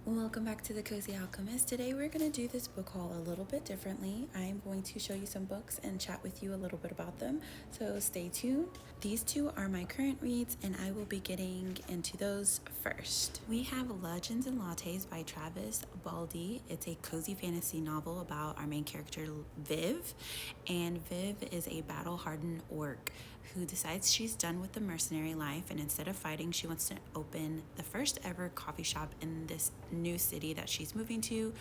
Welcome back to the Cozy Alchemist. Today we're going to do this book haul a little bit differently. I'm going to show you some books and chat with you a little bit about them, so stay tuned. These two are my current reads and I will be getting into those first. We have Legends and Lattes by Travis Baldree. It's a cozy fantasy novel about our main character Viv, and Viv is a battle-hardened orc who decides she's done with the mercenary life, and instead of fighting, she wants to open the first ever coffee shop in this new city that she's moving to,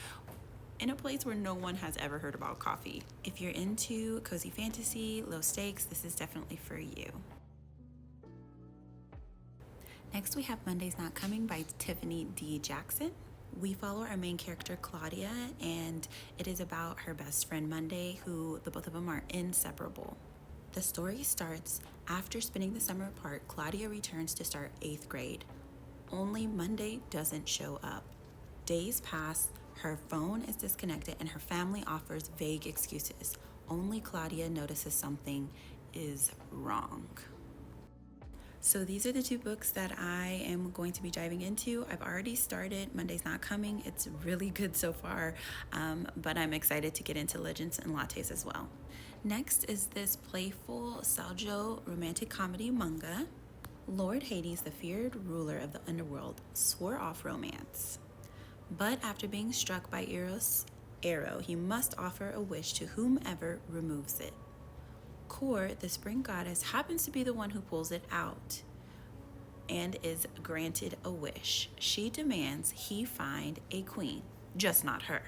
in a place where no one has ever heard about coffee. If you're into cozy fantasy, low stakes, this is definitely for you. Next, we have Monday's Not Coming by Tiffany D. Jackson. We follow our main character, Claudia, and it is about her best friend, Monday, who the both of them are inseparable. The story starts after spending the summer apart. Claudia returns to start 8th grade. Only Monday doesn't show up. Days pass, her phone is disconnected, and her family offers vague excuses. Only Claudia notices something is wrong. So these are the two books that I am going to be diving into. I've already started Monday's Not Coming. It's really good so far, but I'm excited to get into Legends and Lattes as well. Next is this playful Saljo romantic comedy manga. Lord Hades, the feared ruler of the underworld, swore off romance. But after being struck by Eros' arrow, he must offer a wish to whomever removes it. Kor, the spring goddess, happens to be the one who pulls it out and is granted a wish. She demands he find a queen, just not her.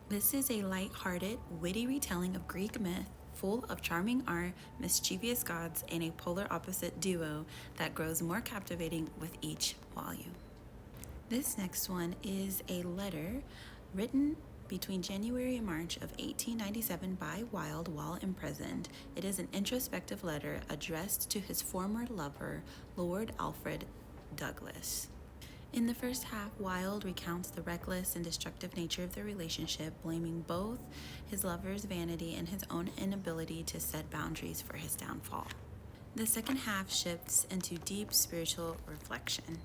This is a light-hearted, witty retelling of Greek myth, full of charming art, mischievous gods, and a polar opposite duo that grows more captivating with each volume. This next one is a letter written between January and March of 1897 by Wilde while imprisoned. It is an introspective letter addressed to his former lover, Lord Alfred Douglas. In the first half, Wilde recounts the reckless and destructive nature of their relationship, blaming both his lover's vanity and his own inability to set boundaries for his downfall. The second half shifts into deep spiritual reflection.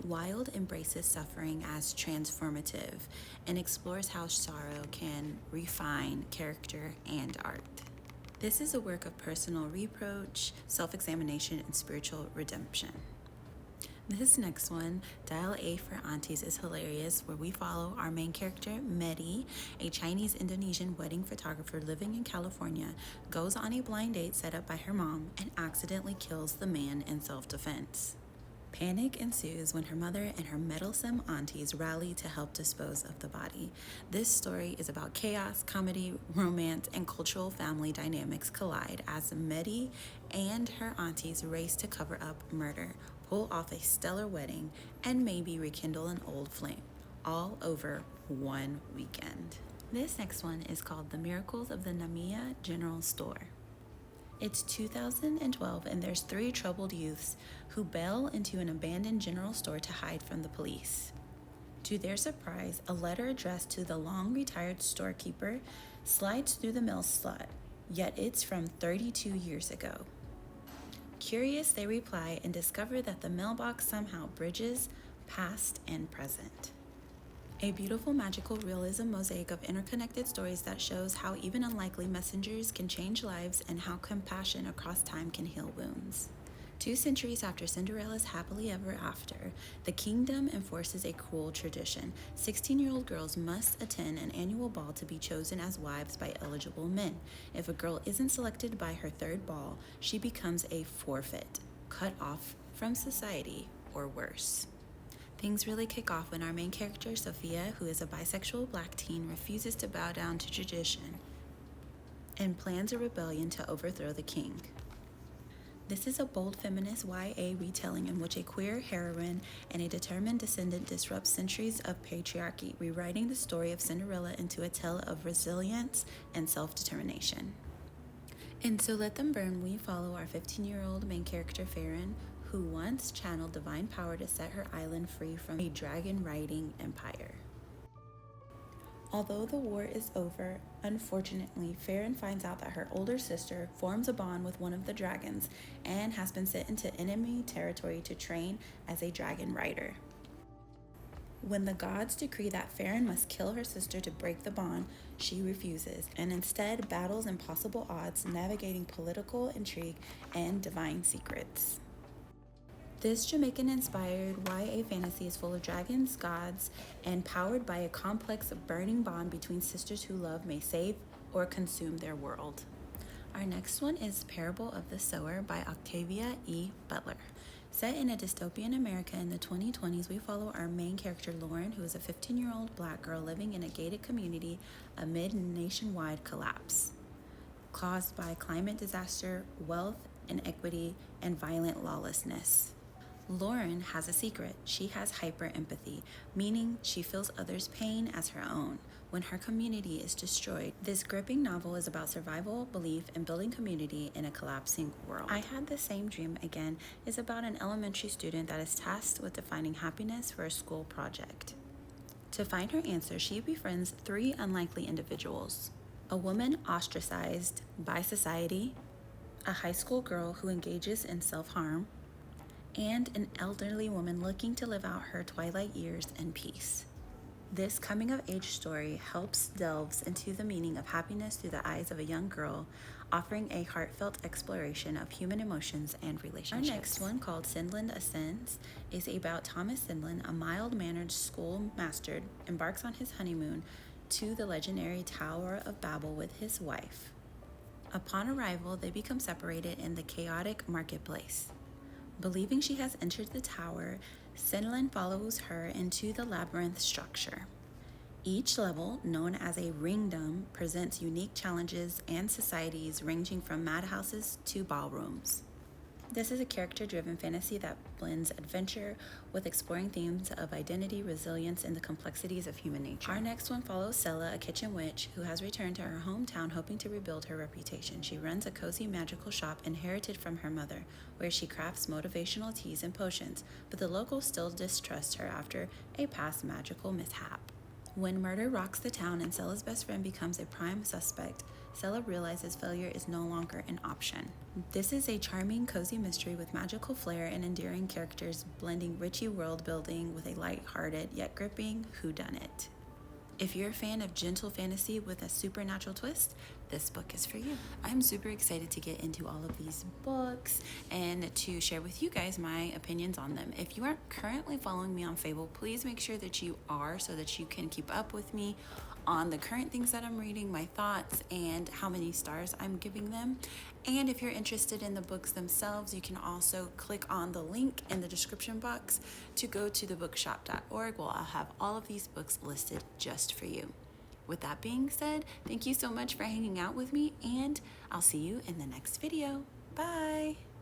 Wilde embraces suffering as transformative and explores how sorrow can refine character and art. This is a work of personal reproach, self-examination, and spiritual redemption. This next one, Dial A for Aunties, is hilarious, where we follow our main character, Mehdi, a Chinese-Indonesian wedding photographer living in California, goes on a blind date set up by her mom and accidentally kills the man in self-defense. Panic ensues when her mother and her meddlesome aunties rally to help dispose of the body. This story is about chaos, comedy, romance, and cultural family dynamics collide as Mehdi and her aunties race to cover up murder, pull off a stellar wedding, and maybe rekindle an old flame, all over one weekend. This next one is called The Miracles of the Namiya General Store. It's 2012 and there's 3 troubled youths who bail into an abandoned general store to hide from the police. To their surprise, a letter addressed to the long-retired storekeeper slides through the mail slot, yet it's from 32 years ago. Curious, they reply and discover that the mailbox somehow bridges past and present. A beautiful magical realism mosaic of interconnected stories that shows how even unlikely messengers can change lives and how compassion across time can heal wounds. 2 centuries after Cinderella's happily ever after, the kingdom enforces a cruel tradition. 16-year-old girls must attend an annual ball to be chosen as wives by eligible men. If a girl isn't selected by her 3rd ball, she becomes a forfeit, cut off from society, or worse. Things really kick off when our main character, Sophia, who is a bisexual black teen, refuses to bow down to tradition and plans a rebellion to overthrow the king. This is a bold feminist YA retelling in which a queer heroine and a determined descendant disrupt centuries of patriarchy, rewriting the story of Cinderella into a tale of resilience and self-determination. In So Let Them Burn, we follow our 15-year-old main character, Bayron, who once channeled divine power to set her island free from a dragon-riding empire. Although the war is over, unfortunately, Bayron finds out that her older sister forms a bond with one of the dragons and has been sent into enemy territory to train as a dragon rider. When the gods decree that Farron must kill her sister to break the bond, she refuses and instead battles impossible odds, navigating political intrigue and divine secrets. This Jamaican-inspired YA fantasy is full of dragons, gods, and powered by a complex, burning bond between sisters who love may save or consume their world. Our next one is Parable of the Sower by Octavia E. Butler. Set in a dystopian America in the 2020s, we follow our main character, Lauren, who is a 15-year-old black girl living in a gated community amid nationwide collapse caused by climate disaster, wealth inequity, and violent lawlessness. Lauren has a secret. She has hyper-empathy, meaning she feels others' pain as her own when her community is destroyed. This gripping novel is about survival, belief, and building community in a collapsing world. I Had the Same Dream Again is about an elementary student that is tasked with defining happiness for a school project. To find her answer, she befriends 3 unlikely individuals: a woman ostracized by society, a high school girl who engages in self-harm, and an elderly woman looking to live out her twilight years in peace. This coming-of-age story helps delves into the meaning of happiness through the eyes of a young girl, offering a heartfelt exploration of human emotions and relationships. Our next one, called Senlin Ascends, is about Thomas Senlin, a mild-mannered schoolmaster, embarks on his honeymoon to the legendary Tower of Babel with his wife. Upon arrival, they become separated in the chaotic marketplace. Believing she has entered the tower, Senlin follows her into the labyrinth structure. Each level, known as a ringdom, presents unique challenges and societies ranging from madhouses to ballrooms. This is a character-driven fantasy that blends adventure with exploring themes of identity, resilience, and the complexities of human nature. Our next one follows Sella, a kitchen witch who has returned to her hometown hoping to rebuild her reputation. She runs a cozy magical shop inherited from her mother, where she crafts motivational teas and potions, but the locals still distrust her after a past magical mishap. When murder rocks the town and Sella's best friend becomes a prime suspect, Sella realizes failure is no longer an option. This is a charming, cozy mystery with magical flair and endearing characters, blending richy world building with a light-hearted yet gripping whodunit. If you're a fan of gentle fantasy with a supernatural twist, this book is for you. I'm super excited to get into all of these books and to share with you guys my opinions on them. If you aren't currently following me on Fable, please make sure that you are so that you can keep up with me on the current things that I'm reading, my thoughts, and how many stars I'm giving them. And if you're interested in the books themselves, you can also click on the link in the description box to go to thebookshop.org, where I'll have all of these books listed just for you. With that being said, thank you so much for hanging out with me, and I'll see you in the next video. Bye!